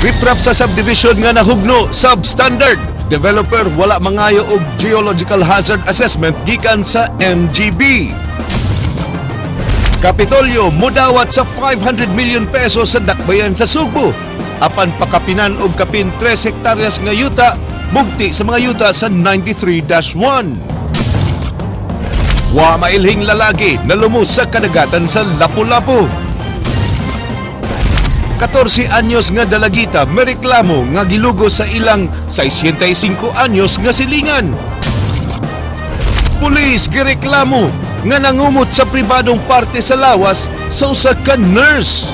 Riprap sa subdivision nga nahugno, substandard. Developer wala mangayo og geological hazard assessment gikan sa MGB. Kapitolyo mudawat sa 500 million pesos sa dakbayan sa Sugbo. Apan pakapinan og kapin 3 hektaryas nga yuta, bugti sa mga yuta sa 93-1. Wa mailhing lalaki na lumos sa kadagatan sa Lapu-Lapu. 14 anyos nga dalagita mereklamo nga gilugo sa ilang 65 anyos nga silingan. Pulis gireklamo nga nangumot sa pribadong parte sa lawas sa usa ka nurse.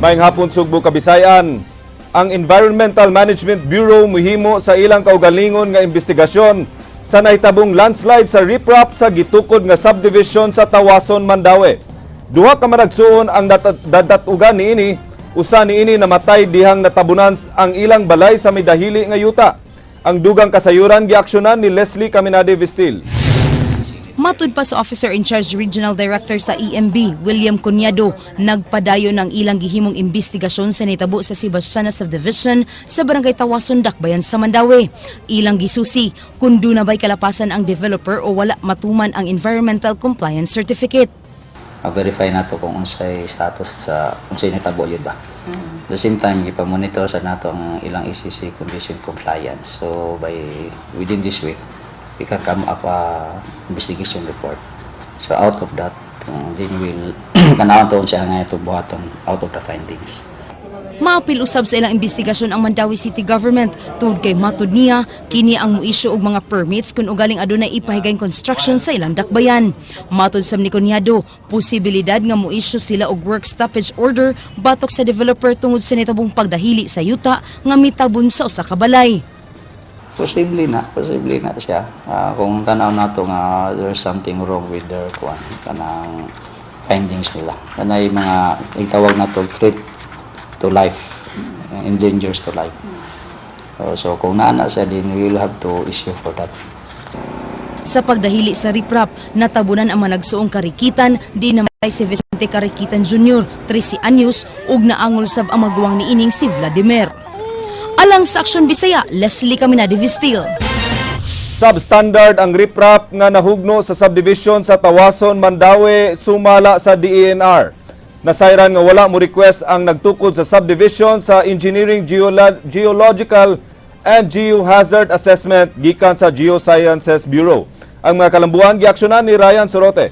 Maayong hapon Sugbo, Kabisayan. Ang Environmental Management Bureau muhimo sa ilang kaugalingon nga investigasyon sa nahitabong landslide sa riprap sa gitukod nga subdivision sa Tawason, Mandaue. Duha ka managsuon ang dadatugan niini, usa niini namatay dihang natabunan ang ilang balay sa midahili nga yuta. Ang dugang kasayuran giaksyonan ni Leslie Caminade Vistil. Matud pa sa Officer in Charge Regional Director sa EMB, William Cunyado, nagpadayon ng ilang gihimong investigasyon sa nitabo sa Sebastiana Subdivision sa Barangay Tawason, Dakbayan sa Mandaue. Ilang gisusi kung doon na ba'y kalapasan ang developer o wala matuman ang Environmental Compliance Certificate. Verify nato kung unsay status sa unsay nitabo yun ba. At the same time, ipamonitor sa nato ang ilang ECC condition compliance. So within this week, we can come up investigation report. So out of that, then we'll kanawang taon siya nga ito buhaton out of the findings. Maapil usab sa ilang investigasyon ang Mandaue City Government tungod kay matud niya kini ang muisyu og mga permits kung ugaling adunay ipahigayng construction sa ilang dakbayan. Matud sa ni Cunyado, posibilidad nga muisyu sila og work stoppage order batok sa developer tungod sa nitabong pagdahili sa yuta nga mitabon sa usa ka balay. Posible na siya. Kung tanaw nato nga there's something wrong with their kanang findings nila. Kanay mga itawag nato threat to life, endangers to life. So kung naana siya din, we will have to issue for that. Sa pagdahili sa riprap, natabunan ang managsuong karikitan, di namatay si Vicente Karikitan Jr., 13 anyos, ug naangol sab ang maguwang niining si Vladimir. Alang sa Aksyon Bisaya, Leslie Caminade Vistil. Substandard ang riprap nga nahugno sa subdivision sa Tawason, Mandaue, sumala sa DENR. Nasayran nga wala mo request ang nagtukod sa subdivision sa Engineering, Geological and Geohazard Assessment gikan sa Geosciences Bureau. Ang mga kalambuan giaksyonan ni Ryan Sorote.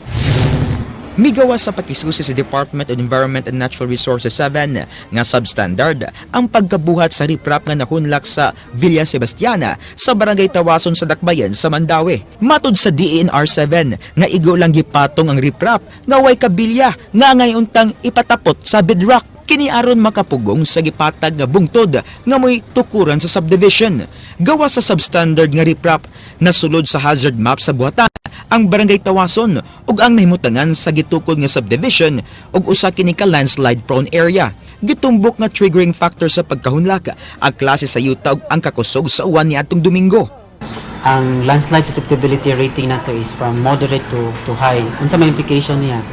Migawas sa pakisusi sa Department of Environment and Natural Resources 7 nga substandard ang pagkabuhat sa riprap nga nahunlak sa Villa Sebastiana sa Barangay Tawason sa Dakbayan sa Mandaue. Matud sa DENR 7 nga igo lang gipatong ang riprap nga way kabilya nga ngayontang ipatapot sa bedrock. Kini aron makapugong sa gipatag nga bungtod nga moy tukuran sa subdivision. Gawa sa substandard nga riprap, nasulod sa hazard map sa buhatan ang Barangay Tawason ug ang nahimutangan sa gitukod nga subdivision ug usa kini ka landslide prone area. Gitumbok nga triggering factor sa pagkahunlak ang klase sa yuta ug ang kakusog sa uwan niadtong Domingo. Ang landslide susceptibility rating nato is from moderate to high. Unsa may implication niya?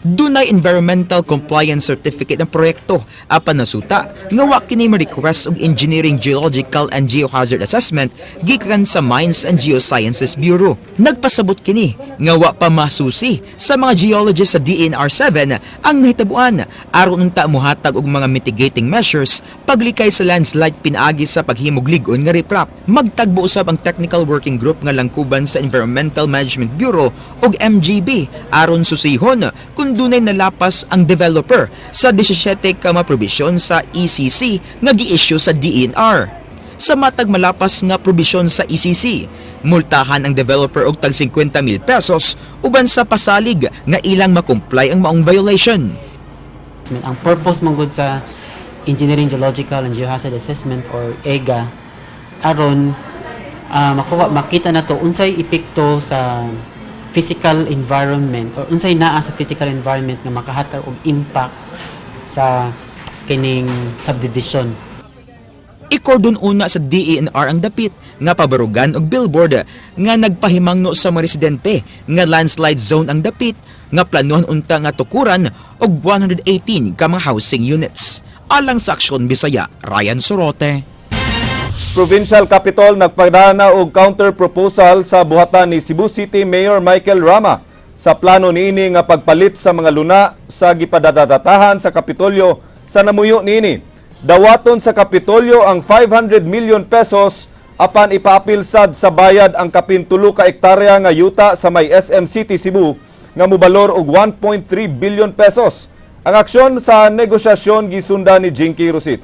Dunay environmental compliance certificate ng proyekto apan nasuta nga wa kini ma-request og Engineering, Geological and Geohazard Assessment gikan sa Mines and Geosciences Bureau. Nagpasabot kini nga wa pa masusi sa mga geologists sa DENR 7 ang nahitabuan aron unta mohatag og mga mitigating measures paglikay sa landslide pinaagi sa paghimog lig-on nga riprap. Magtagbo usab ang Technical Working Group nga langkuban sa Environmental Management Bureau og MGB aron susihon kung dunay nalapas ang developer sa 17 ka mga probisyon sa ECC nga gi-issue sa DENR. Sa matag malapas nga probisyon sa ECC, multahan ang developer og tag 50,000 pesos uban sa pasalig nga ilang makomply ang maong violation. Ang purpose mong good sa Engineering, Geological and Geohazard Assessment or EGA aron makita na to unsay epekto sa physical environment or unsay naa sa physical environment nga makahatag og impact sa kining subdivision. Ikordon una sa DENR ang dapit nga pabarugan og billboard nga nagpahimangno sa mga residente nga landslide zone ang dapit nga planuhan unta nga tukuran og 118 ka mga housing units. Alang sa Aksyon Bisaya, Ryan Sorote. Provincial Capitol nagpadana og counter proposal sa buhatan ni Cebu City Mayor Michael Rama sa plano niini nga pagpalit sa mga luna sa gipadadatahan sa Kapitolyo sa namuyo niini. Dawaton sa Kapitolyo ang 500 million pesos apan ipaapil sad sa bayad ang kapin 3 ka ektarya nga yuta sa may SM City Cebu nga mobalor og 1.3 billion pesos. Ang aksyon sa negosyasyon gisunda ni Jinky Rosit.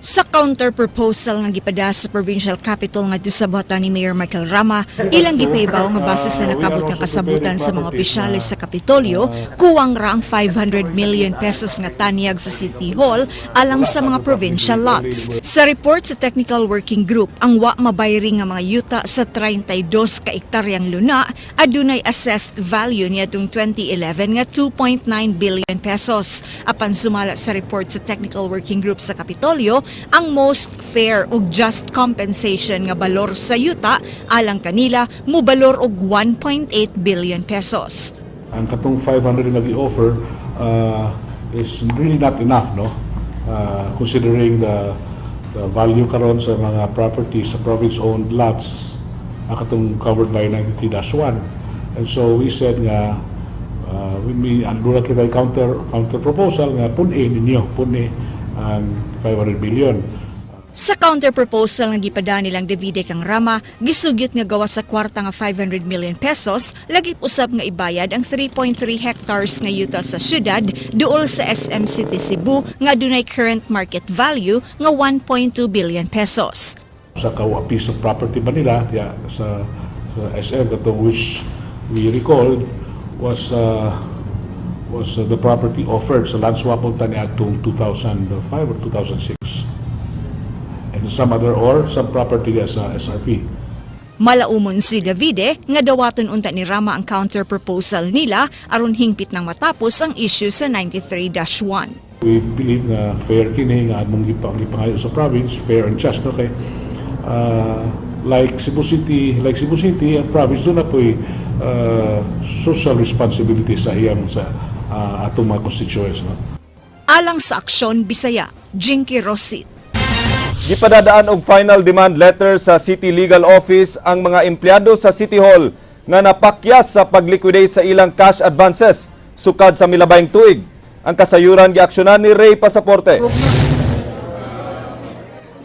Sa counter-proposal nga gipada sa Provincial Capitol nga sa buhatan ni Mayor Michael Rama, ilang gipaybaw nga base sa nakabot nga kasabutan sa mga opisyalis sa Kapitolyo, kuwang ra ang 500 million pesos nga tanyag sa City Hall alang sa mga provincial lots. Sa report sa Technical Working Group, ang wa mabayri nga mga yuta sa 32 ka ektaryang luna adunay assessed value niadtong 2011 nga 2.9 billion pesos. Apan sumala sa report sa Technical Working Group sa Kapitolyo, ang most fair ug just compensation nga balor sa yuta alang kanila mobalor og 1.8 billion pesos. Ang katong 500 na gi-offer is really not enough, no? Considering the value karon sa mga properties sa province-owned lots katong covered by 93-1. And so we said nga we andura kita counter proposal nga pun-i ninyo, ang 500 billion. Sa counter-proposal nga gipada nilang Davide kang Rama, gisugyot nga gawa sa kwarta nga 500 million pesos, lagi usab nga ibayad ang 3.3 hectares nga yuta sa syudad duol sa SM City Cebu nga dunay current market value nga 1.2 billion pesos. Sa kawa piece of property ba nila sa SM katong which we recalled was the property offered sa land swap unta ni atong 2005 or 2006. And some property sa SRP. Malaumon si Davide nga dawaton unta ni Rama ang counter proposal nila aron hingpit nang matapos ang issue sa 93-1. We believe na fair kini nga among gipangayo sa province, fair and just, okay? Like Cebu City, ang province doon na po'y social responsibility sa iyang sa atong mga constituents, no? Alang sa Aksyon Bisaya, Jinky Rosit. Gipadadaan og final demand letter sa City Legal Office ang mga empleyado sa City Hall nga napakyas sa pag-liquidate sa ilang cash advances sukad sa milabayng tuig. Ang kasayuran giaksyonan ni Ray Pasaporte.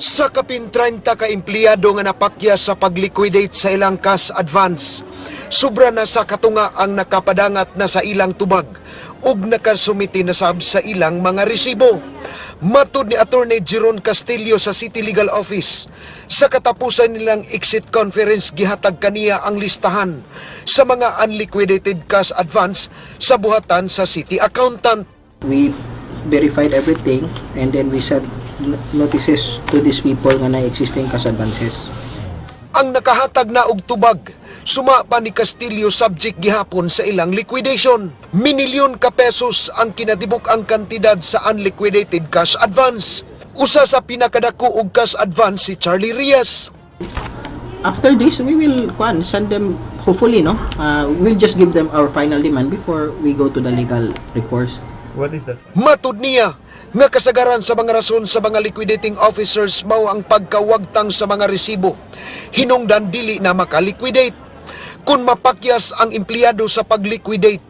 Sa kapin 30 ka empleyado nga napakyas sa pag-liquidate sa ilang cash advance, sobra na sa katunga ang nakapadangat na sa ilang tubag ug nakasumiti na sab sa ilang mga resibo. Matud ni Attorney Jeron Castillo sa City Legal Office, sa katapusan nilang exit conference gihatag kaniya ang listahan sa mga unliquidated cash advance sa buhatan sa City Accountant. We verified everything and then we sent notices to these people nga na existing cash advances. Ang nakahatag na og tubag, suma pa ni Castillo subject gihapon sa ilang liquidation. Minilyon ka pesos ang kinatibuk ang kantidad sa unliquidated cash advance. Usa sa pinakadako og cash advance si Charlie Rias. After this, we will send them, hopefully, no? We'll just give them our final demand before we go to the legal recourse. Matud niya nga kasagaran sa mga rason sa mga liquidating officers mao ang pagkawagtang sa mga resibo. Hinungdan dili na makaliquidate. Kung mapakyas ang empleyado sa pag-liquidate,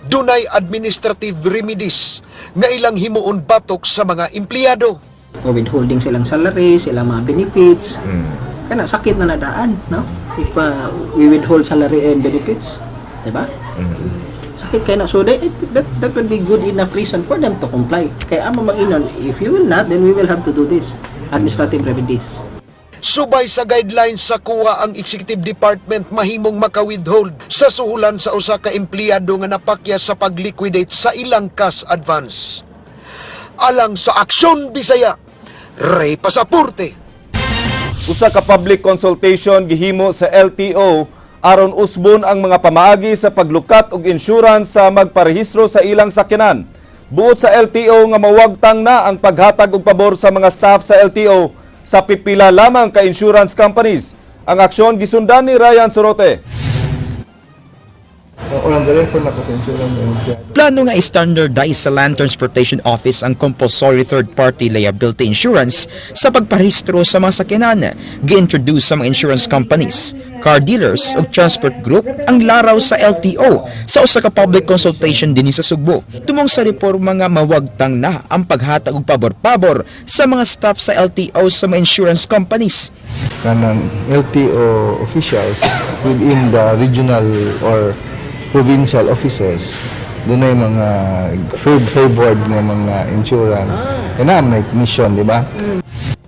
dunay administrative remedies nga ilang himuon batok sa mga empleyado. Withholding silang salary, silang mga benefits. Kana sakit na nadaan, no? If we withhold salary and benefits, diba? Sakit kayo na. So that would be good enough reason for them to comply. Kaya amo mag-inon, if you will not, then we will have to do this. Administrative remedies. Subay sa guidelines sa kuha ang Executive Department mahimong maka-withhold sa suhulan sa usa ka empleyado nga napakyas sa pag-liquidate sa ilang cash advance. Alang sa Aksyon Bisaya, Ray Pasaporte. Usa ka public consultation gihimo sa LTO aron usbon ang mga pamaagi sa paglukat og insurance sa magparehistro sa ilang sakyanan. Buot sa LTO nga mawagtang na ang paghatag og pabor sa mga staff sa LTO sa pipila lamang ka insurance companies. Ang aksyon gisundan ni Ryan Sorote. Plano nga i-standardize sa Land Transportation Office ang compulsory third-party liability insurance sa pagparehistro sa mga sakyanan. Gi-introduce sa mga insurance companies, car dealers ug transport group ang laraw sa LTO sa usa ka public consultation dinhi sa Sugbo. Tumong sa reporma nga mawagtang na ang paghatag og pabor-pabor sa mga staff sa LTO sa mga insurance companies. Kanang LTO officials within the regional or provincial offices, doon ay mga favored ng mga insurance. Kaya may commission, di ba?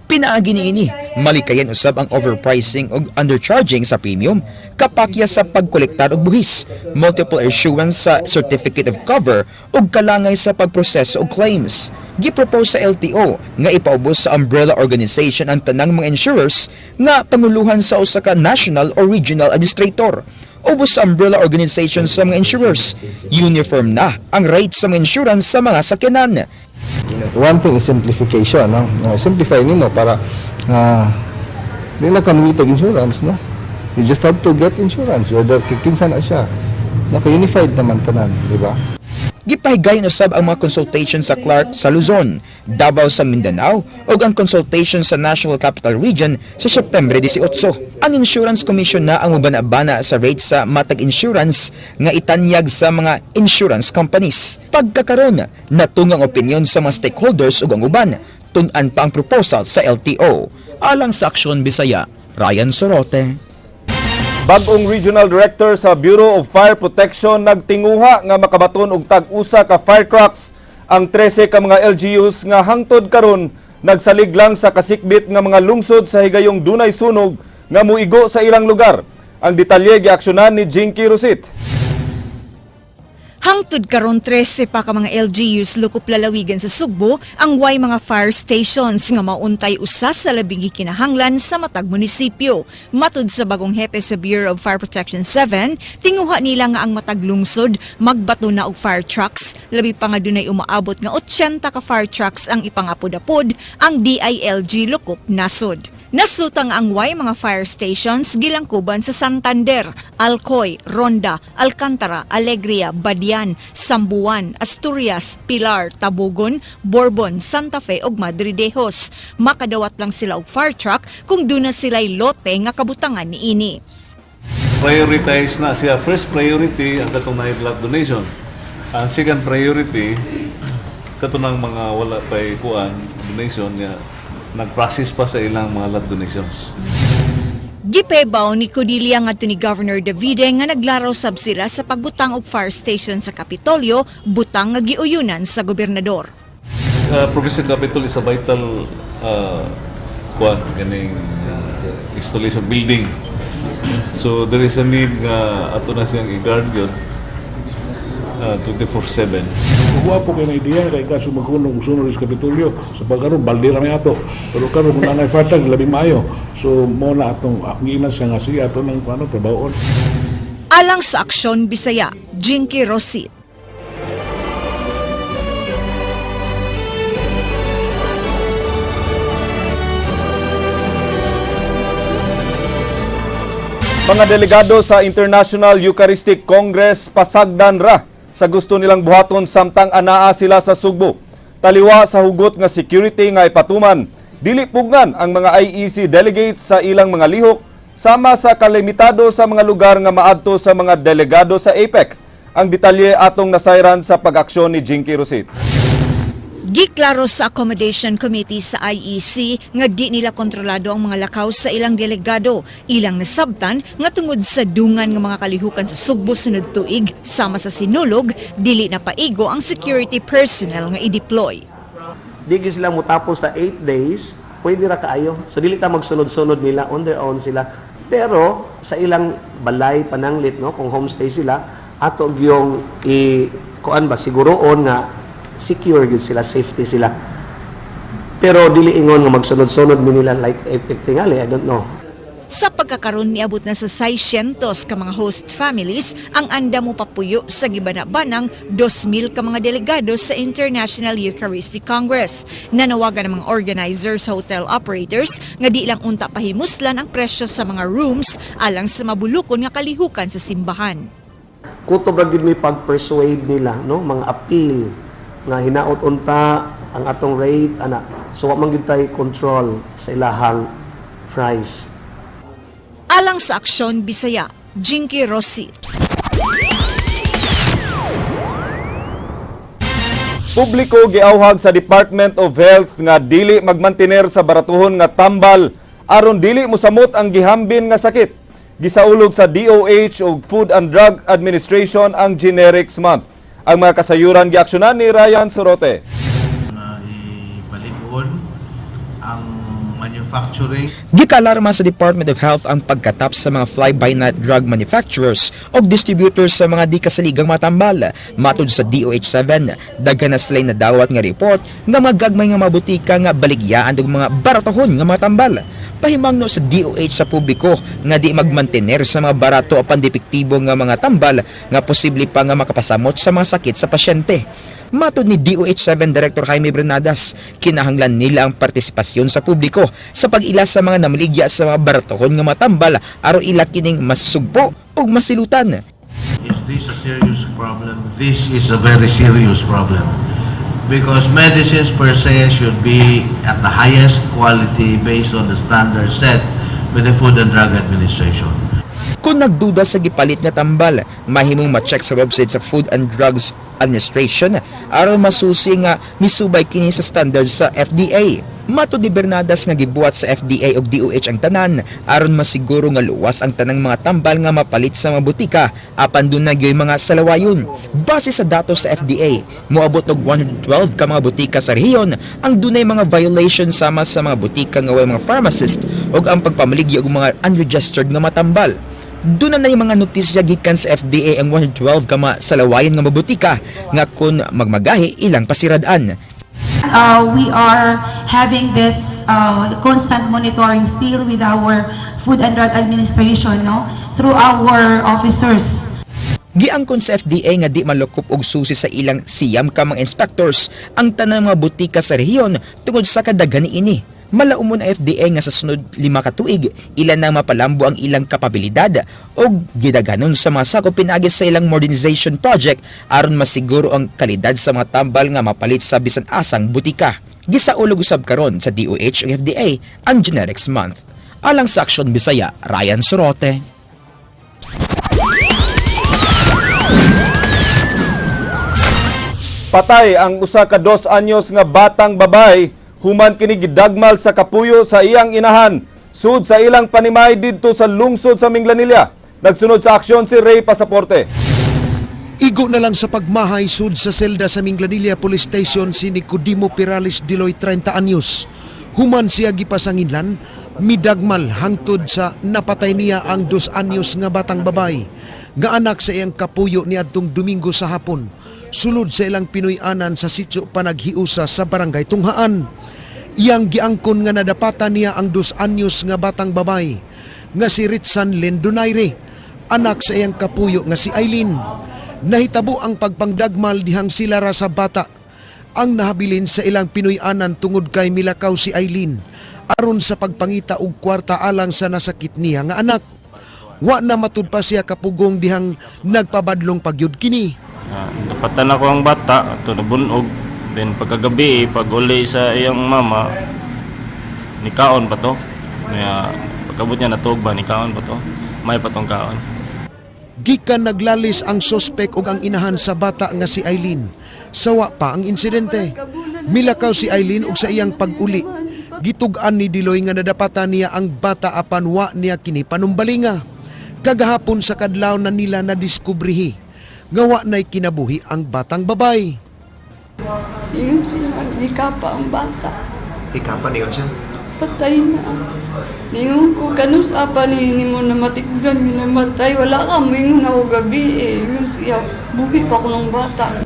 Pinaagi niini, malikayan usab ang overpricing ug undercharging sa premium, kapakya sa pagkolektar og buhis, multiple issuance sa certificate of cover ug kalangay sa pagproseso og claims. Gipropose sa LTO nga ipaubos sa umbrella organization ang tanang mga insurers nga panguluhan sa usa ka national or regional administrator. Ubos sa umbrella organization sa mga insurers. Uniform na ang rates sa mga insurance sa mga sakyanan. One thing is simplification, no? Simplify nimo para di na ka mitag insurance, no? You just have to get insurance whether kikinsa na siya. Naka-unified naman tanan, di ba? Gipahigayon usab ang mga consultation sa Clark sa Luzon, Davao sa Mindanao ug ang consultation sa National Capital Region sa September 18. Ang Insurance Commission na ang mabana-bana sa rates sa matag insurance nga itanyag sa mga insurance companies. Pagkakaron, natungang opinion sa mga stakeholders ug ang uban, tun-an pa ang proposal sa LTO. Alang sa Aksyon Bisaya, Ryan Sorote. Bagong Regional Director sa Bureau of Fire Protection nagtinguha nga makabaton og tag-usa ka fire trucks ang 13 ka mga LGUs nga hangtod karon nagsalig lang sa kasikbit nga mga lungsod sa higayong dunay sunog nga muigo sa ilang lugar. Ang detalye giaksyonan ni Jinky Rosit. Hangtod karon 13 pa ka mga LGUs lukop lalawigan sa Sugbo ang way mga fire stations nga mauntay usa sa labing gikinahanglan sa matag munisipyo. Matud sa bagong hepe sa Bureau of Fire Protection 7, tinguha nila nga ang matag lungsod magbato na og fire trucks, labi pa nga dunay umaabot nga 80 ka fire trucks ang ipangapod-apod ang DILG lukop nasod. Nasutang ang way mga fire stations gilangkuban sa Santander, Alcoy, Ronda, Alcantara, Alegria, Badian, Sambuan, Asturias, Pilar, Tabugon, Bourbon, Santa Fe ug Madridejos. Makadawat lang sila og fire truck kung duna sila'y lote nga kabutangan niini. Prioritize na siya. First priority ang katong na blood donation. Ang second priority katong mga wala pay kuan donation niya nag-process pa sa ilang mga blood donations. Gipebaw ni Cordelia ngadto ni Governor Davide nga naglaraw sab sila sa pagbutang og fire station sa Kapitolyo, butang nga giuyunan sa gobernador. Provincial Capitol is a vital installation building. So there is a need nga ato na siyang i-guard yun 24/7. Kuha po kayo na idea kay kaso magkunong sunod sa Kapitolyo sa pagkaroon baldira may ato pero karon kung nanay fatag labi maayo so mo na atong akginan siya nga siya ato ng trabahoon. Alang sa Aksyon Bisaya, Jinky Rosit. Mga delegado sa International Eucharistic Congress pasagdan ra sa gusto nilang buhaton samtang anaa sila sa Sugbo. Taliwa sa hugot nga security nga ipatuman, dili pugnan ang mga IEC delegates sa ilang mga lihok sama sa kalimitado sa mga lugar nga maadto sa mga delegado sa APEC. Ang detalye atong nasayran sa pag-aksyon ni Jinky Rosit. Giklaro sa Accommodation Committee sa IEC nga di nila kontrolado ang mga lakaw sa ilang delegado. Ilang nasabtan nga tungod sa dungan nga mga kalihukan sa Sugbo sunod tuig sama sa sinulog, dili na paigo ang security personnel nga i-deploy. Di sila mutapos sa 8 days, pwede ra kaayo. So dili ta magsunod-sunod nila on their own sila. Pero sa ilang balay pananglit no kung homestay sila ato gyung siguroon nga secure gid sila, safety sila. Pero dili ingon nga magsunod-sunod mi nila like epic tingali, I don't know. Sa pagkakaroon niabot na sa 600 ka mga host families ang anda mo papuyo sa gibana-banang 2,000 ka mga delegado sa International Eucharistic Congress. Nanawagan ng mga organizer sa hotel operators nga di lang unta pahimuslan ang presyo sa mga rooms alang sa mabulukon nga kalihukan sa simbahan. Kutob ra gyud mi pag-persuade nila, no, mga appeal nga hinaot unta ang atong rate ana. So wa man gyud tay control sa ilahang price. Alang sa Aksyon Bisaya, Jinky Rossi. Publiko giawhag sa Department of Health nga dili magmantener sa baratuhon nga tambal aron dili mosamot ang gihambin nga sakit. Gisaulog sa DOH ug Food and Drug Administration ang Generics Month. Ang mga kasayuran giaksyonan ni Ryan Sorote. Manufacturing. Gikalarma sa Department of Health ang pagkatap sa mga fly-by-night drug manufacturers o distributors sa mga di kasaligang matambal. Matod sa DOH-7, daghan na sila nadawat nga report nga magagmay nga mabutika nga baligyaan og mga baratohon nga matambal. Pahimangno sa DOH sa publiko nga di magmantener sa mga barato o pandepektibo nga mga tambal nga posible pa nga makapasamot sa mga sakit sa pasyente. Matod ni DOH-7 Director Jaime Bernadas, kinahanglan nila ang partisipasyon sa publiko sa pag-ila sa mga namaligya sa mga baratohon nga matambal aron ila kining masugpo o masilutan. Is this a serious problem? This is a very serious problem. Because medicines per se should be at the highest quality based on the standards set by the Food and Drug Administration. Kung nagduda sa gipalit nga tambal, mahimong ma-check sa website sa Food and Drugs Administration aron masusi nga misubay kini sa standards sa FDA. Matod ni Bernadas nga gibuhat sa FDA ug DOH ang tanan aron masiguro nga luwas ang tanang mga tambal nga mapalit sa mga butika apan dunay gyud mga salawayon. Base sa datos sa FDA, moabot og 112 ka mga butika sa rehiyon ang dunay mga violation sama sa mga butika nga way mga pharmacist ug ang pagpamaligya og mga unregistered nga matambal. Doon na yung mga notisya gikan sa FDA ang 112 ka mga salawayon nga mabutika nga kun magmagahi ilang pasiradaan. We are having this constant monitoring still with our Food and Drug Administration, no, through our officers. Giangkon sa FDA nga di malukop og susi sa ilang siyam ka mga inspectors ang tanang mga butika sa rehiyon tungod sa kadaghan niini. Malaumon ang FDA nga sa sunod 5 ka tuig ilan na mapalambo ang ilang kapabilidad o gidaganon sa mga sakop pinagi sa ilang modernization project aron masiguro ang kalidad sa mga tambal nga mapalit sa bisan asang butika. Gisaulog usab karon sa DOH ug FDA ang Generics Month. Alang sa Aksyon Bisaya, Ryan Sorote. Patay ang usa ka 2 anyos nga batang babay human kini gidagmal sa kapuyo sa iyang inahan sud sa ilang panimay didto sa lungsod sa Minglanilla. Nagsunod sa aksyon si Ray Pasaporte. Igo na lang sa pagmahay sud sa selda sa Minglanilla Police Station si Nicodemo Perales Diloy 30 anyos. Human siya gipasanginlan, midagmal hangtod sa napatay niya ang 2 anyos nga batang babay nga anak sa iyang kapuyo niadtong Domingo sa hapon. Sulod sa ilang Pinoy-anan sa sitio Panaghiusa sa Barangay Tunghaan. Iyang giangkon nga nadapatan niya ang 2 anyos nga batang babay nga si Ritsan Len Donaire, anak sa iyang kapuyo nga si Aileen. Nahitabo ang pagpangdagmal dihang sila ra sa bata ang nahabilin sa ilang Pinoy-anan tungod kay milakaw si Aileen aron sa pagpangita og kwarta alang sa nasakit niya nga anak. Wa na matud pa siya kapugong dihang nagpabadlong pagyud kini. Napatan ako ang bata, ito nabunog. Then pagkagabi, pag uli sa iyang mama, nikaon pa to. Pagkabot niya natug ba, nikaon pa to. May patong kaon. Gikan naglalis ang sospek ug ang inahan sa bata nga si Aileen. Sawa pa ang insidente. Milakaw si Aileen ug sa iyang pag-uli. Gitug-an ni Diloy nga nadapatan niya ang bata apan wa niya kini panumbalinga. Kagahapon sa kadlaw na nila nadiskubrihi gawa na'y kinabuhi ang batang babay. Yun siya, ikapa ang bata. Ikapa niyon siya? Patay na. Ngayon ko kanus apa ni mo na matigdan ni namatay. Wala ka mo yung ako gabi eh. Yun siya, buhi pa ko ng bata.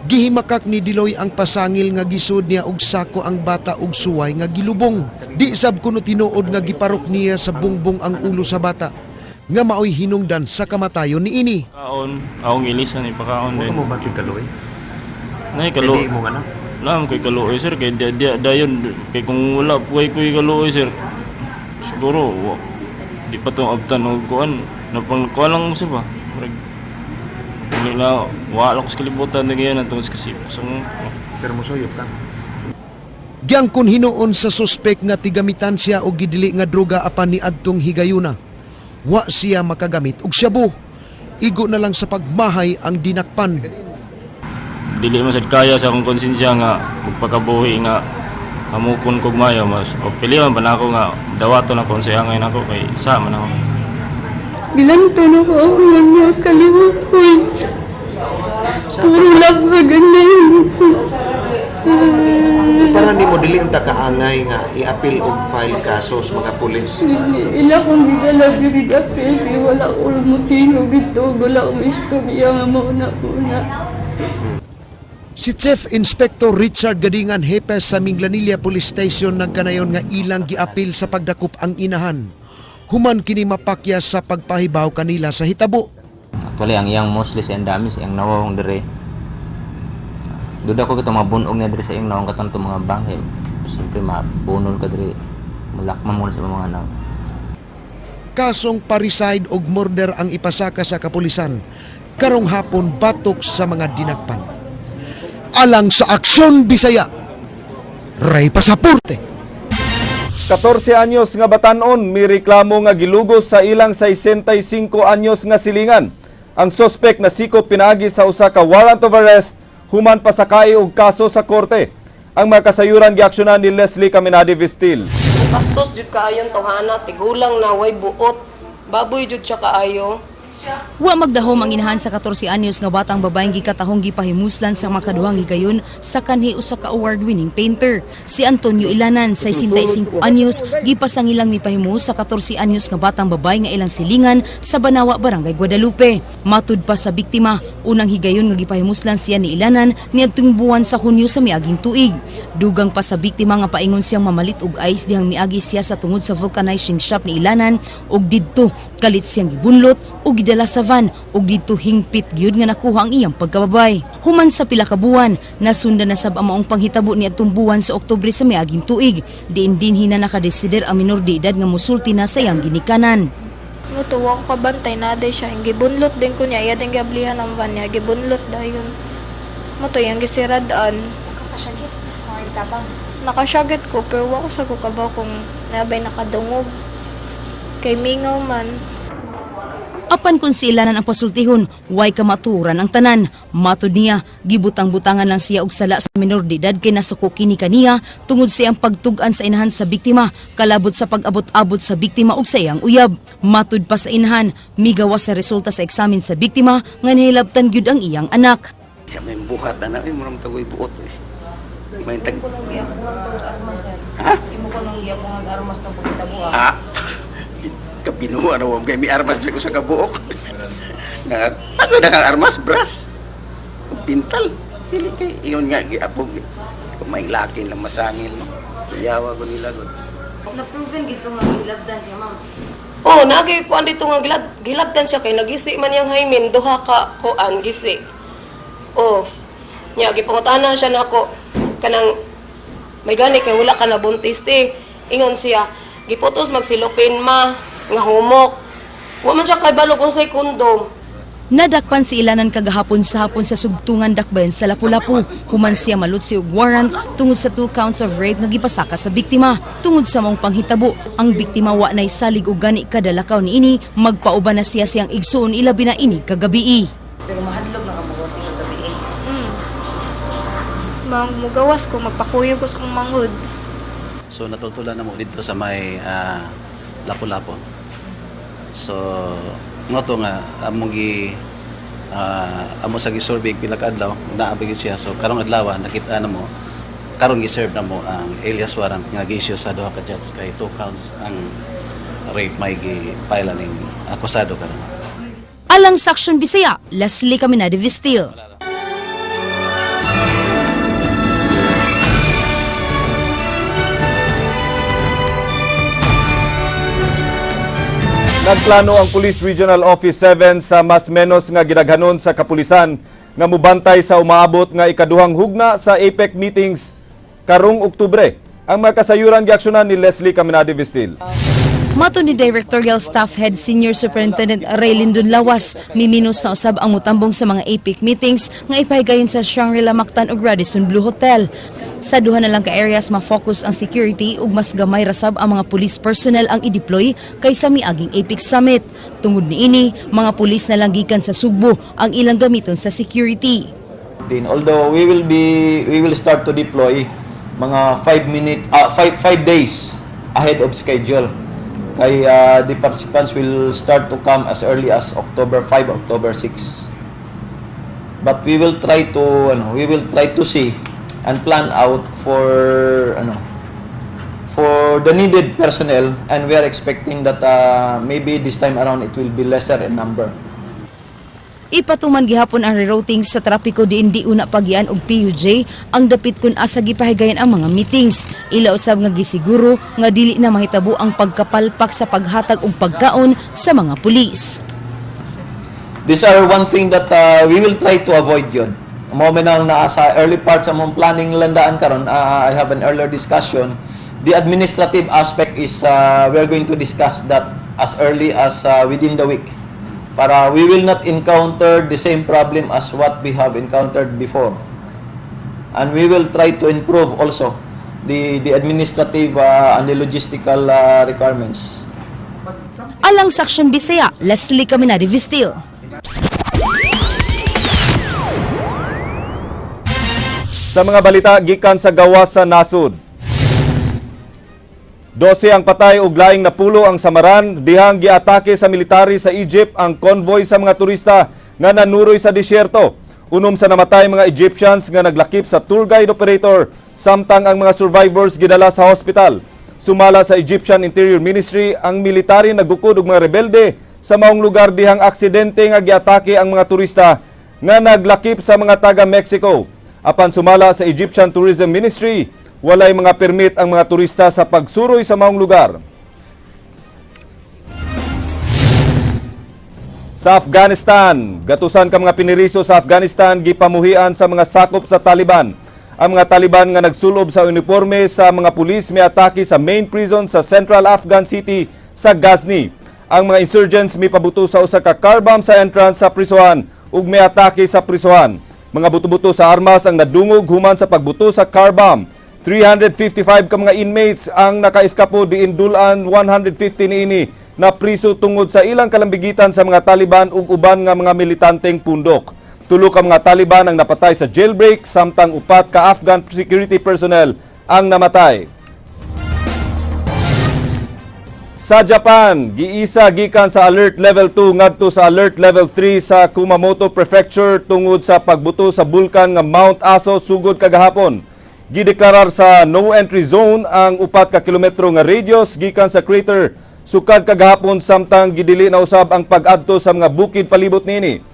Gihimakak ni Diloy ang pasangil nga gisud niya og sako ang bata og suway nga gilubong. Di sab kuno tinuod nga giparok niya sa bungbong ang ulo sa bata nga maoy hinungdan sa kamatayon ni ini. Kaon, akong ilisan ni pakaon din. Mo ba kaloy? Nay kalo. Hindi mo anak. Lam kay kaluoy sir kay dayon kay kung wala kuy kaluoy sir. Siguro di pa to abtan og kuan napang kuan lang sir ba. Wala wala ko sa kalibutan na ganyan atong kasi pero mosoyop ka. Giangkon hinuon sa suspek nga tigamitan siya og gidili nga droga apan ni adtong higayuna. Wa siya makagamit og shabu. Igo na lang sa pagmahay ang dinakpan. Dili man sad kaya sa akong konsensya nga magpakabuhi nga hamukon kog mayo mas o pilihan pa nako nga dawaton ako sa angay nako kay sa man ako. Gilanto na ko ang mga kalimutan. Puro lang sa ganyan. Para ni mo dili unta kaangay nga i-appeal og file kaso sa mga pulis. Ila kong gigalab yung apel kaya wala ko motibo dito. Wala akong istorya nga mauna. Si Chief Inspector Richard Gadingan Hepes sa Minglanilla Police Station nagkanayon nga ilang giapil sa pagdakop ang inahan. Human kini mapakya sa pagpahibaw kanila sa hitabo. Actually, ang iyang mostly sa damis, ang nawawang dire. Duda ko ito mga bunog na dire sa iyang nawang katong mga banghe. Siyempre, mabunol ka dire. Mulakman mo sa mga naw. Kasong parricide og murder ang ipasaka sa kapulisan. Karong hapon batok sa mga dinakpan. Alang sa Aksyon Bisaya, Ray Pasaporte. 14 anyos nga batanon may reklamo nga gilugos sa ilang 65 anyos nga silingan. Ang suspect na sikop pinaagi sa usa ka warrant of arrest human pasakay og kaso sa korte. Ang mga kasayuran giaksyonan ni Leslie Caminade Vistil. Pastos jud kaayon tawhana tigulang na way buot. Baboy jud siya kaayo. Wa magdahom ang inahan sa 14 anyos nga batang babaeng gikatahong gipahimuslan sa makaduhang higayon sa kanhi usa ka award-winning painter. Si Antonio Ilanan, 65 anyos, gipasangilang mipahimus sa 14 anyos nga batang babae nga ilang silingan sa Banawa, Barangay Guadalupe. Matud pa sa biktima, unang higayon nga gipahimuslan siya ni Ilanan niadtong buwan sa Hunyo sa miaging tuig. Dugang pa sa biktima nga paingon siyang mamalit og ice dihang miagi siya sa tungod sa vulcanizing shop ni Ilanan og didto kalit siyang gibunlot og gidala sa van ug didto hingpit gyud nga nakuha ang iyang pagkababay. Human sa pila ka buwan, nasundan na sab ang maong panghitabo niadtong buwan sa Oktubre sa miaging tuig. Diin hina nakadesider ang minor de edad nga mosulti na sa iyang ginikanan. Mutuwa ko kabantay na day siya. Gibunlot din ko niya. Iya din gablihan ang van niya. Gibunlot dayon. Muto yung gisiradaan. Nakasagit? Mga itabang? Nakasagit ko pero wako sa kukabaw kung nabay nakadungog. Kay mingaw man. Apan kung si Ilanan ang pasultihon, way kamaturan ang tanan. Matud niya, gibutang-butangan lang siya og sala sa minor de edad kay nasuko kini kaniya tungod sa iyang pagtug-an sa inahan sa biktima, kalabot sa pag-abot-abot sa biktima og sa iyang uyab. Matud pa sa inahan, migawas sa resulta sa eksamen sa biktima nga nahilabtan gyud ang iyang anak. Siya may buhat na namin, maraming tagoy buot. May tag... Ha? Imo ko nang iya pong armas na pagkitabuha. Ha? Kapinuha na wam kay may armas ko sa kabuok. Ano na kang armas, bras? Pintal. Dili kay ingon nga giapog. May lakin lang masangil no. Yawa ko nila gud. Na-proven gito nga gilabdan siya, ma'am. Oh, nagi kuan dito nga gilabdan siya kay nagisi man yang haymin duha ka kuan gisi. Oh. Nya gipangutana siya nako kanang may gani kay wala ka na buntis ti. Ingon siya, giputos magsilupin ma. Nga humok. Wa man siya kay balog unsay kondom. Nadakpan si Ilanan kagahapon sa hapon sa sugtungan dakbayan sa Lapu-Lapu. Human siya malutsi og warrant tungod sa 2 counts of rape nga gipasaka sa biktima. Tungod sa maong panghitabo, ang biktima wa nay salig og gani kadalakaw niini, magpauban na siya siyang igsuon ilabi na ini kagabi. Pero mahadlok na ang magawas sa gabi eh. Mugawas ko, magpakuyog ko sa kong manghod. So natutulan na mo dito sa may Lapu-Lapu. So, nga to nga, amo sa gisurvey pila ka adlaw, naabig siya. So, karong adlaw, nakita na mo, karong giserve na mo ang alias warrant nga gi-issue sa duha ka judge kay 2 counts ang rape may gi-file ning akusado ka na. Alang sa Aksyon Bisaya, Leslie Caminade Vistil. Nagplano ang Police Regional Office 7 sa mas menos nga gidaghanon sa kapulisan nga mubantay sa umaabot nga ikaduhang hugna sa APEC meetings karong Oktubre. Ang mga kasayuran giaksyonan ni Leslie Caminade Vistil. Mato ni Directorial Staff Head Senior Superintendent Ray Lindon Lawas, miminos na usab ang mutambong sa mga APEC meetings nga ipahigayon sa Shangri-La Mactan ug Radisson Blu Hotel. Sa duha na lang ka areas ma-focus ang security ug mas gamay rasab ang mga police personnel ang i-deploy kaysa miaging APEC Summit. Tungod niini, mga pulis na lang gikan sa Sugbo ang ilang gamiton sa security. Although we will start to deploy mga 5 days ahead of schedule. Kay the participants will start to come as early as October 5, October 6. But we will try to see and plan out for the needed personnel, and we are expecting that maybe this time around it will be lesser in number. Ipatuman gihapon ang rerouting sa trapiko diin di una pagian og PUJ ang dapit kun asa gipahigayon ang mga meetings. Ila usab nga gisiguro nga dili na mahitabo ang pagkapalpak sa paghatag og pagkaon sa mga pulis. These are one thing that we will try to avoid yun. Moment na sa early parts among planning landaan karon, I have an earlier discussion. The administrative aspect is we are going to discuss that as early as within the week. Para we will not encounter the same problem as what we have encountered before. And we will try to improve also the administrative and the logistical requirements. Alang Saksyon Bisaya, Leslie Caminade Vistil. Sa mga balita gikan sa gawas sa nasud. 12 ang patay ug laing napulo ang samaran dihang giatake sa military sa Egypt ang convoy sa mga turista nga nanuroy sa disyerto. Unom sa namatay mga Egyptians nga naglakip sa tour guide operator samtang ang mga survivors gidala sa hospital. Sumala sa Egyptian Interior Ministry, ang military nagukod og mga rebelde sa maong lugar dihang aksidente nga giatake ang mga turista nga naglakip sa mga taga Mexico. Apan sumala sa Egyptian Tourism Ministry, walay mga permit ang mga turista sa pagsuroy sa maong lugar. Sa Afghanistan, gatusan ka mga piniriso sa Afghanistan gipamuhian sa mga sakop sa Taliban. Ang mga Taliban nga nagsulob sa uniforme sa mga pulis may atake sa main prison sa Central Afghan City sa Ghazni. Ang mga insurgents may pabuto sa usa ka car bomb sa entrance sa prisuhan ug may atake sa prisuhan. Mga buto-buto sa armas ang nadungog human sa pagbuto sa car bomb. 355 ka mga inmates ang nakaiskapo diin dulan 150 niini na priso tungod sa ilang kalambigitan sa mga Taliban ug uban nga mga militanteng pundok. Tulo ka mga Taliban ang napatay sa jailbreak samtang 4 ka Afghan security personnel ang namatay. Sa Japan, giisa gikan sa Alert Level 2 ngadto sa Alert Level 3 sa Kumamoto Prefecture tungod sa pagbuto sa bulkan nga Mount Aso sugod kagahapon. Gideklarar sa no entry zone ang 4 ka kilometro nga radius gikan sa crater sukad kagahapon samtang gidili na usab ang pag-adto sa mga bukid palibot niini.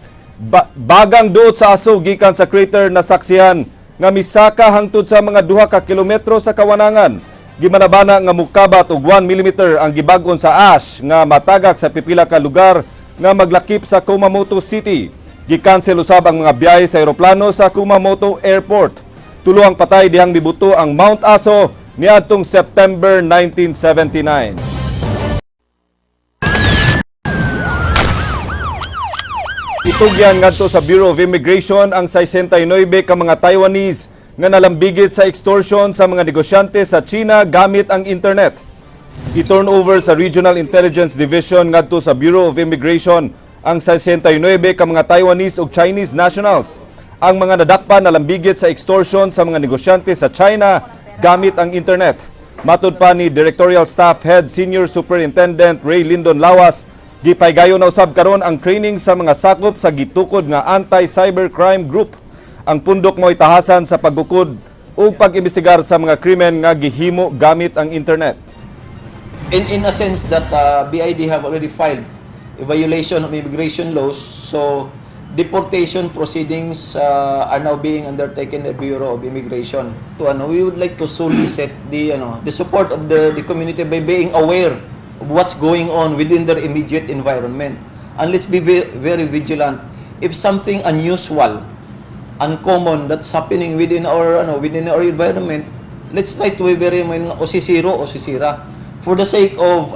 Bagang duot sa Aso gikan sa crater na saksihan nga misaka hangtod sa mga 2 ka kilometro sa kawanangan. Gimanabana nga mukabat og 1 mm ang gibag-on sa ash nga matagak sa pipila ka lugar nga maglakip sa Kumamoto City. Gikansel usab ang mga biyahe sa eroplano sa Kumamoto Airport. Tulo ang patay dihang mibuto ang Mount Aso niadtong September 1979. Itugyan ngadto sa Bureau of Immigration ang 69 ka mga Taiwanese nga nalambigit sa extortion sa mga negosyante sa China gamit ang internet. I-turn over sa Regional Intelligence Division ngadto sa Bureau of Immigration ang 69 ka mga Taiwanese ug Chinese nationals. Ang mga nadakpan nalambigit sa extortion sa mga negosyante sa China gamit ang internet. Matud pa ni Directorial Staff Head Senior Superintendent Ray Lindon Lawas, gipaygayon na usab karon ang training sa mga sakop sa gitukod nga anti-cybercrime group. Ang pundok mo itahasan sa paggukod o pag-imbestigar sa mga krimen nga gihimo gamit ang internet. In a sense that BID have already filed a violation of immigration laws, so deportation proceedings are now being undertaken by the Bureau of Immigration. We would like to solicit the support of the community by being aware what's going on within their immediate environment. And let's be very vigilant. If something unusual, uncommon that's happening within our environment, let's try to be very osisiro o sisira for the sake of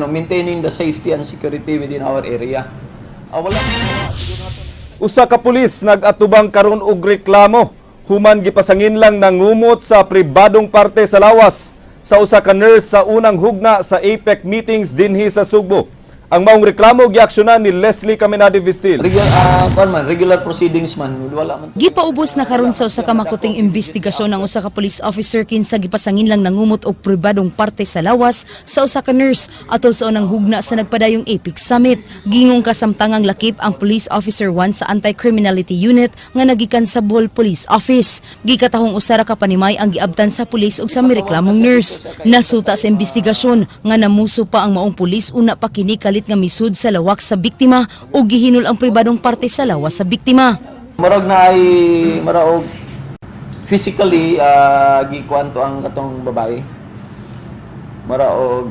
maintaining the safety and security within our area. Usa ka pulis nag-atubang karon og reklamo human gipasangin lang nangumot sa pribadong parte sa lawas sa usa ka nurse sa unang hugna sa APEC meetings dinhi sa Sugbo. Ang maong reklamo giaksyonan ni Leslie Caminade Vistil. Regular proceedings man, wala man. Gipaubos na karon sa usa ka makuting investigasyon ng usa ka police officer kinsa gipasangin lang nangumot og pribadong parte sa lawas sa usa ka nurse atol sa unang hugna sa nagpadayong APEC Summit. Gingong kasamtangang lakip ang Police Officer 1 sa Anti-Criminality Unit nga nagikan sa Bohol Police Office. Gikatahong usara ka panimay ang giabtan sa pulis ug sa mireklamong nurse. Nasuta sa investigasyon nga namuso pa ang maong pulis una pa kini kalit nga misud sa lawak sa biktima o gihinul ang pribadong parte sa lawas sa biktima. Marog na ay maraog physically gikuanto ang katong babae. Maraog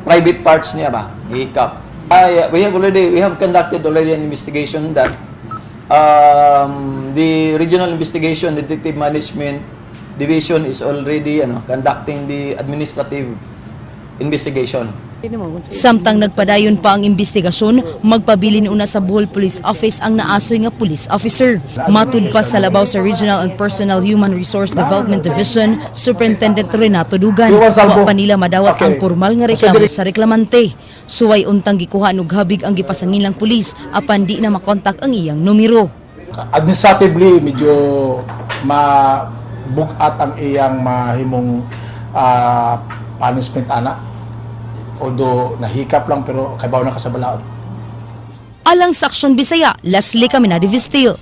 private parts niya ba gihikap. We have conducted already an investigation that the Regional Investigation Detective Management Division is already conducting the administrative investigation. Samtang nagpadayon pa ang investigasyon, magpabilin una sa Bohol Police Office ang naasoy nga police officer. Matud pa sa labaw sa Regional and Personal Human Resource Development Division, Superintendent Renato Dugan. Wa pa nila madawat ang formal nga reklamo sa reklamante. Suway untang gikuha og habig ang gipasangin lang pulis apan di na makontak ang iyang numero. Administratively medyo mabugat ang iyang mahimong punishment ana. Although nahikap lang pero kabaw na kasabalaod. Alang sa Aksyon Bisaya, Leslie Caminade Vistil.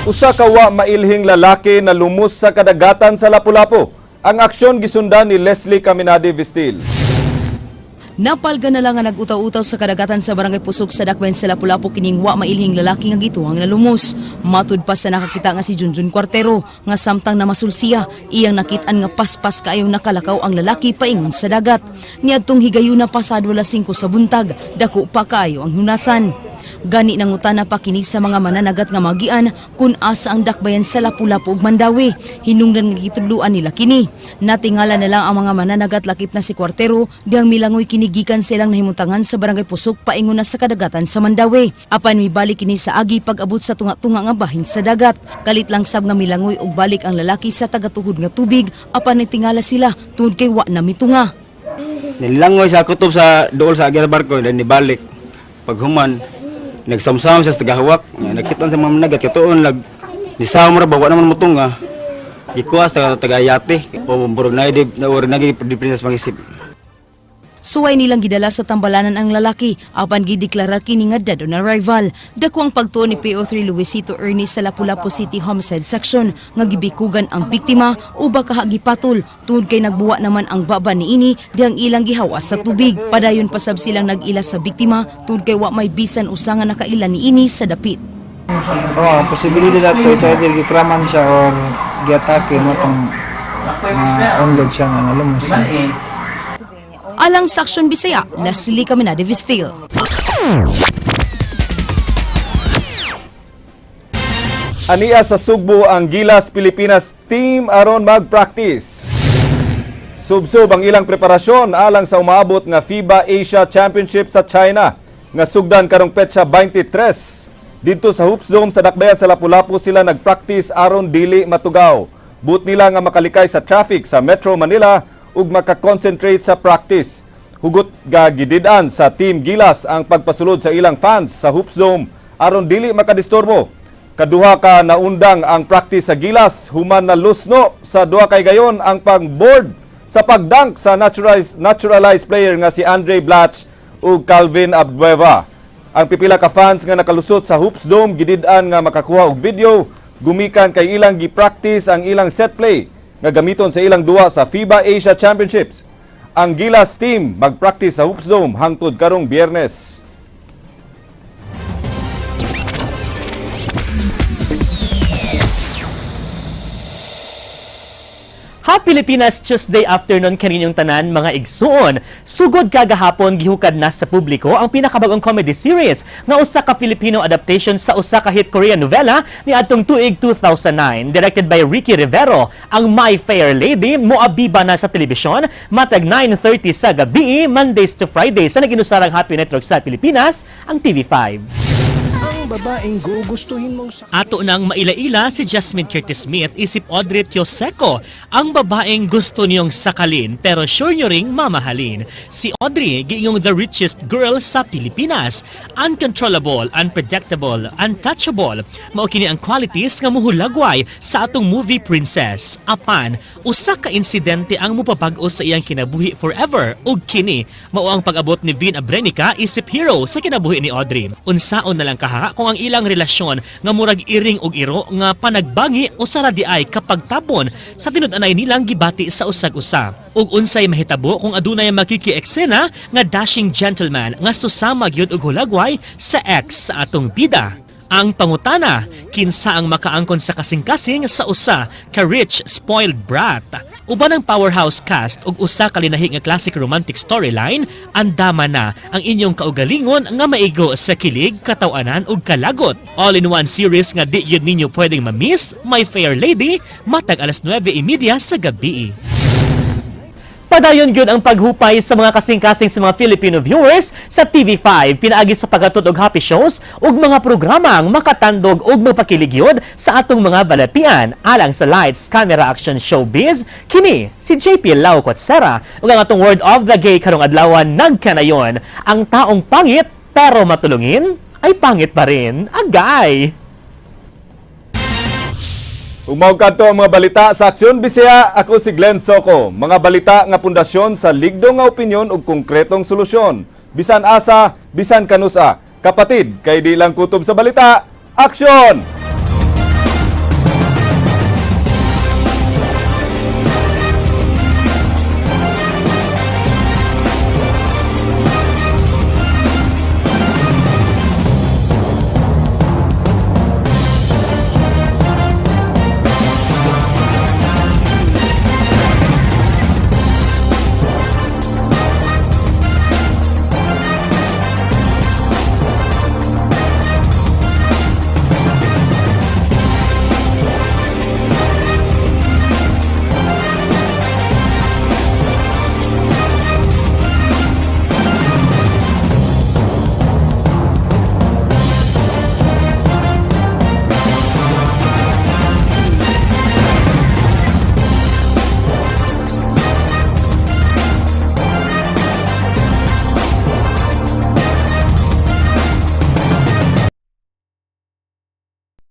Usa ka wa mailhing lalaki na lumos sa kadagatan sa Lapu-Lapu. Ang aksyon gisundan ni Leslie Caminade Vistil. Napalga na lang nga nag-utaw-utaw sa kadagatan sa barangay Pusok sa Dakbayan sa Lapu-Lapu kining wa mailhing lalaki nga gituwang na lumos. Matud pa sa nakakita nga si Junjun Cuartero nga samtang namasulsiya, iyang nakitaan nga paspas kaayong nakalakaw ang lalaki paingon sa dagat. Niadtong higayuna pasado alas 5 sa buntag, dako pa kaayo ang hunasan. Gani nangutana pa kini sa mga mananagat nga magian kung asa ang dakbayan sa Lapu-Lapu ug Mandawi. Hinungdan nga gitudluan nila kini. Natingala na lang ang mga mananagat lakip na si Cuartero diyang milangoy kini gikan sa ilang nahimutangan sa barangay Pusok paingon na sa kadagatan sa Mandawi. Apan mibalik kini sa agi pag-abot sa tunga-tunga nga bahin sa dagat. Kalit lang sab nga milangoy og balik ang lalaki sa tagatuhod nga tubig apan nitingala sila tungod kay wa na mitunga. Nilangoy sa kutob sa dool sa agi barko then nibalik. Paghuman nagsamsam sa tagahawak, nakita sa mga managat katuon lag nisaw mo ra bawa naman mutunga. Ikuha sa tagayate o burog na nagi deprinas mangisip. Suway nilang gidala sa tambalanan ang lalaki apan gideklarar kini nga dead on arrival. Dako ang pagtuo ni PO3 Luisito Ernest sa Lapu-Lapu City Homicide Section nga gibikugan ang biktima uba kaha gipatol tungod kay nagbuwa naman ang baba niini dihang ilang gihawas sa tubig. Padayon pasab silang nag-ila sa biktima tungod kay wa may bisan usa nga nakaila niini sa dapit. Posibilidad ato sa dir gikraman siya or giatake mo tong onlog siya nga lumos. Alang sa Aksyon Bisaya, Leslie Caminade Vistil. Aniya sa Sugbo ang Gilas Pilipinas team aron mag-practice. Subsob ang ilang preparasyon alang sa umaabot nga FIBA Asia Championship sa China nga sugdan karong petsa 23. Dito sa Hoops Dome sa Dakbayan sa Lapu-Lapu sila nag-practice aron dili matugaw. But nila nga makalikay sa traffic sa Metro Manila ug maka-concentrate sa practice. Hugot gagidid-an sa Team Gilas ang pagpasulod sa ilang fans sa Hoops Dome aron dili makadisturbo. Kaduha ka naundang ang practice sa Gilas human na lusno sa duha kay gayon ang pag-board sa pagdunk sa naturalized player nga si Andre Blatch ug Calvin Abdueva. Ang pipila ka fans nga nakalusot sa Hoops Dome gidid-an nga makakuha og video gumikan kay ilang gi-practice ang ilang set play nga gamiton sa ilang duwa sa FIBA Asia Championships. Ang Gilas team mag-practice sa Hoops Dome hangtod karong Biyernes. Happy Pilipinas Tuesday afternoon kaninyong tanan mga igsuon. Sugod kagahapon gihukad na sa publiko ang pinakabagong comedy series nga usa ka Filipino adaptation sa usa ka hit Korean novela ni adtong tuig 2009. Directed by Ricky Rivero, ang My Fair Lady moabiba na sa telebisyon matag 9:30 sa gabi, Mondays to Fridays sa naginusarang Happy Network sa Pilipinas, ang TV5. Babaeng gugustuhin mong Ato nang mailaila si Jasmine Curtis Smith isip Audrey Tioseco, ang babaeng gusto niyong sakalin pero sure niyo ring mamahalin. Si Audrey giingong the richest girl sa Pilipinas. Uncontrollable, unpredictable, untouchable. Mao kini ang qualities nga muhulagway sa atong movie Princess. Apan, usa ka insidente ang mupabag-o sa iyang kinabuhi forever ug kini mao ang pag-abot ni Vin Abrenica isip hero sa kinabuhi ni Audrey. Unsaon na lang kaha kung ang ilang relasyon nga murag iring og iro nga panagbangi o saradi ay kapag tapon sa tinud-anay nilang gibati sa usag-usa. Ug unsay mahitabo kung adunay makikieksena nga dashing gentleman nga susama gyud og hulagway sa ex sa atong bida. Ang pangutana, kinsa ang makaangkon sa kasing-kasing sa usa ka rich spoiled brat. Uban ang powerhouse cast ug usa ka linahi nga classic romantic storyline, andama na ang inyong kaugalingon nga maigo sa kilig, katawanan ug kalagot. All-in-one series nga di yun ninyo pwedeng ma-miss, My Fair Lady, matag alas 9:30 sa gabi. Padayon gyud ang paghupay sa mga kasing-kasing sa mga Filipino viewers sa TV5 pinaagi sa paghatod og happy shows ug mga programang makatandog ug magpakiligyod sa atong mga balatian alang sa lights, camera, action, showbiz. Kini si JP Lau Cotsera ug ang atong word of the day karong adlaw nagkanayon, ang taong pangit pero matulungin ay pangit pa rin. Agay! Umawag kanto ang mga balita sa Aksyon Bisaya. Ako si Glenn Soco. Mga balita nga pundasyon sa ligdo nga opinyon ug konkretong solusyon. Bisan asa, bisan kanusa. Kapatid, kay di lang kutob sa balita. Aksyon!